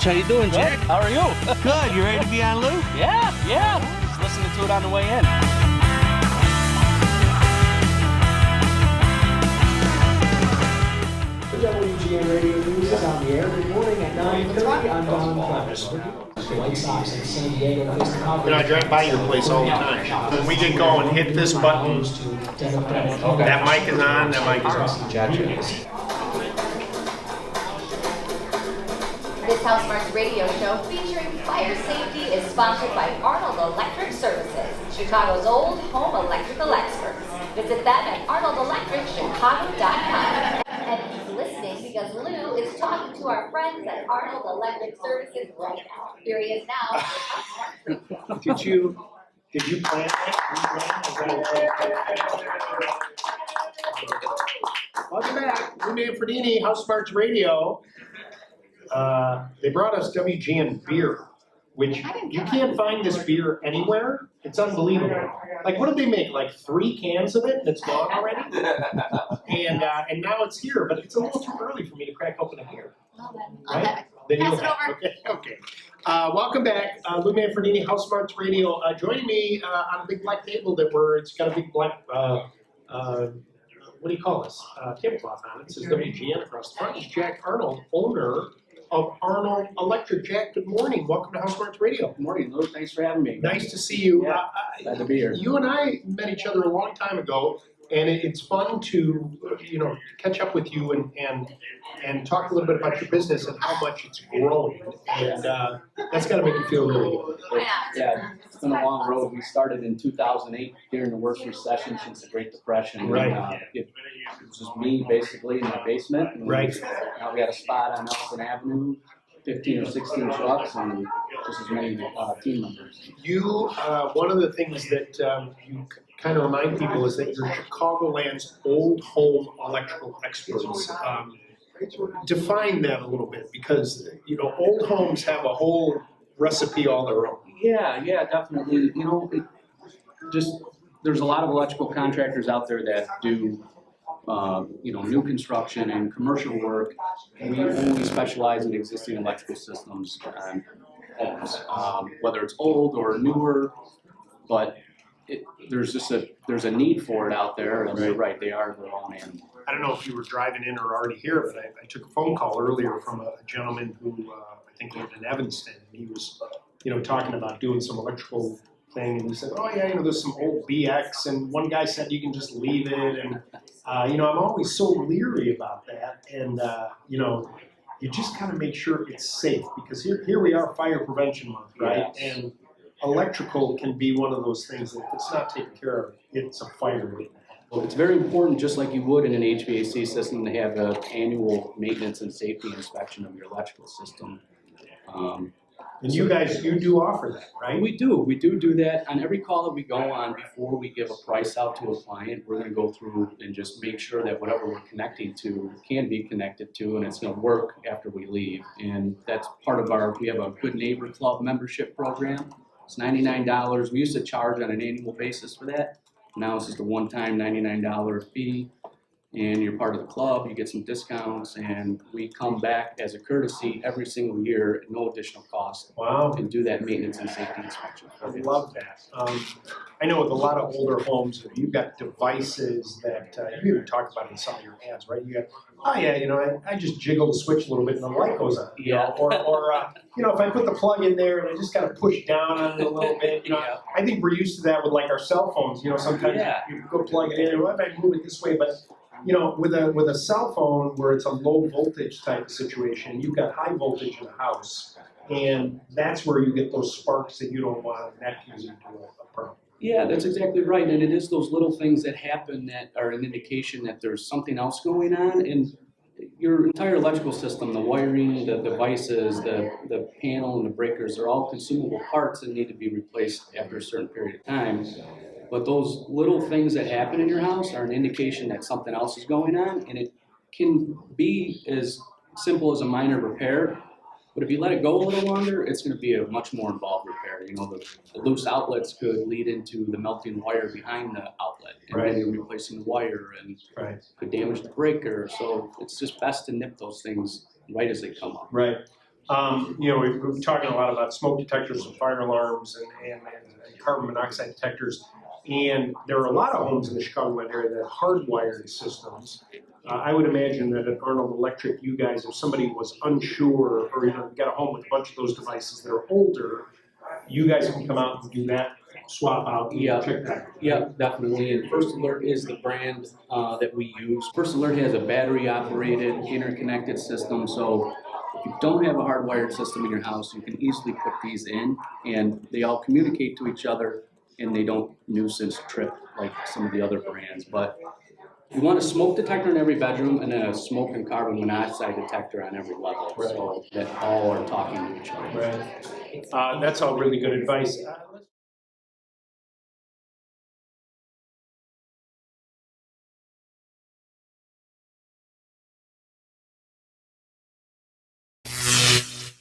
How you doing, Good. Jack? How are you? Good. You ready to be on, Lou? Yeah. Just listening to it on the way in. The WGN Radio News is on the air. Good morning at 9:30. I'm Don Travis. The White Sox in San Diego face the Cowboys. I drive by your place all the time. When we get going, hit this button. That mic is on, that mic is off. This House Marks radio show featuring fire safety is sponsored by Arnold Electrical Services, Chicago's old home electrical experts. Visit them at arnoldelectricchicago.com. And keep listening because Lou is talking to our friends at Arnold Electrical Services right now. Here he is now. Did you plan that? Welcome back. Lou Manfredini, House Smarts Radio. They brought us WGN beer, which you can't find this beer anywhere. It's unbelievable. Like, what did they make? Like 3 cans of it and it's gone already? And now it's here, but it's a little too early for me to crack open a beer. Well, then, Right? Then Pass you'll it have- over. Okay. Welcome back, Lou Manfredini, House Smarts Radio. Joining me on a big black table it's got a big black, what do you call this? Tablecloth on it. It says WGN across the front. It's Jack Arnold, owner of Arnold Electric. Jack, good morning. Welcome to House Smarts Radio. Good morning, Lou. Thanks for having me. Nice to see you. Yeah, glad to be here. You and I met each other a long time ago, and it's fun to catch up with you and talk a little bit about your business and how much it's growing. And that's got to make you feel really good. Yeah, it's been a long road. We started in 2008 during the worst recession since the Great Depression. Right. And, it was just me basically in my basement. And Right. Now we got a spot on Nelson Avenue, 15 or 16 trucks, and just as many team members. You, one of the things that you kind of remind people is that you're Chicagoland's old home electrical experts. Define that a little bit, because old homes have a whole recipe all their own. Yeah, definitely. There's a lot of electrical contractors out there that do, new construction and commercial work. We only specialize in existing electrical systems and homes, whether it's old or newer, but there's a need for it out there, and you're right, they are their own animal. I don't know if you were driving in or already here, but I took a phone call earlier from a gentleman who I think lived in Evanston. And he was, talking about doing some electrical thing, and he said, "Oh yeah, there's some old BX," and one guy said you can just leave it, and I'm always so leery about that, and you just kind of make sure it's safe, because here we are, Fire Prevention Month, right? Yes. And electrical can be one of those things that if it's not taken care of, it's a fire waiting. Well, it's very important, just like you would in an HVAC system, to have an annual maintenance and safety inspection of your electrical system. And you guys, you do offer that, right? We do that. On every call that we go on, before we give a price out to a client, we're going to go through and just make sure that whatever we're connecting to can be connected to, and it's going to work after we leave. And that's part of we have a Good Neighbor Club membership program. It's $99. We used to charge on an annual basis for that. Now it's just a one-time $99 fee, and you're part of the club. You get some discounts, and we come back as a courtesy every single year at no additional cost. Wow. And do that maintenance and safety inspection. I love that. I know with a lot of older homes, you've got devices that you even talked about in some of your ads, right? You got, I just jiggle the switch a little bit and the light goes on. Yeah. Or if I put the plug in there and I just got to push down on it a little bit. Yeah. I think we're used to that with like our cell phones. Sometimes you go plug it in and I might move it this way, but with a cell phone where it's a low voltage type of situation, you've got high voltage in the house, and that's where you get those sparks that you don't want, and that can lead to a problem. Yeah, that's exactly right. And it is those little things that happen that are an indication that there's something else going on. And your entire electrical system, the wiring, the devices, the panel and the breakers are all consumable parts that need to be replaced after a certain period of time. But those little things that happen in your house are an indication that something else is going on, and it can be as simple as a minor repair. But if you let it go a little longer, it's going to be a much more involved repair. The loose outlets could lead into the melting wire behind the outlet, and then you're replacing the wire, and could damage the breaker. So it's just best to nip those things right as they come up. Right. You know, we've been talking a lot about smoke detectors and fire alarms and carbon monoxide detectors. And there are a lot of homes in the Chicagoland area that have hardwired systems. I would imagine that at Arnold Electric, you guys, if somebody was unsure or got a home with a bunch of those devices that are older, you guys can come out and do that swap out and check that. Yeah, definitely. And First Alert is the brand that we use. First Alert has a battery-operated, interconnected system, so if you don't have a hardwired system in your house, you can easily put these in, and they all communicate to each other, and they don't nuisance trip like some of the other brands. But you want a smoke detector in every bedroom and then a smoke and carbon monoxide detector on every level, so that all are talking to each other. Right. That's all really good advice.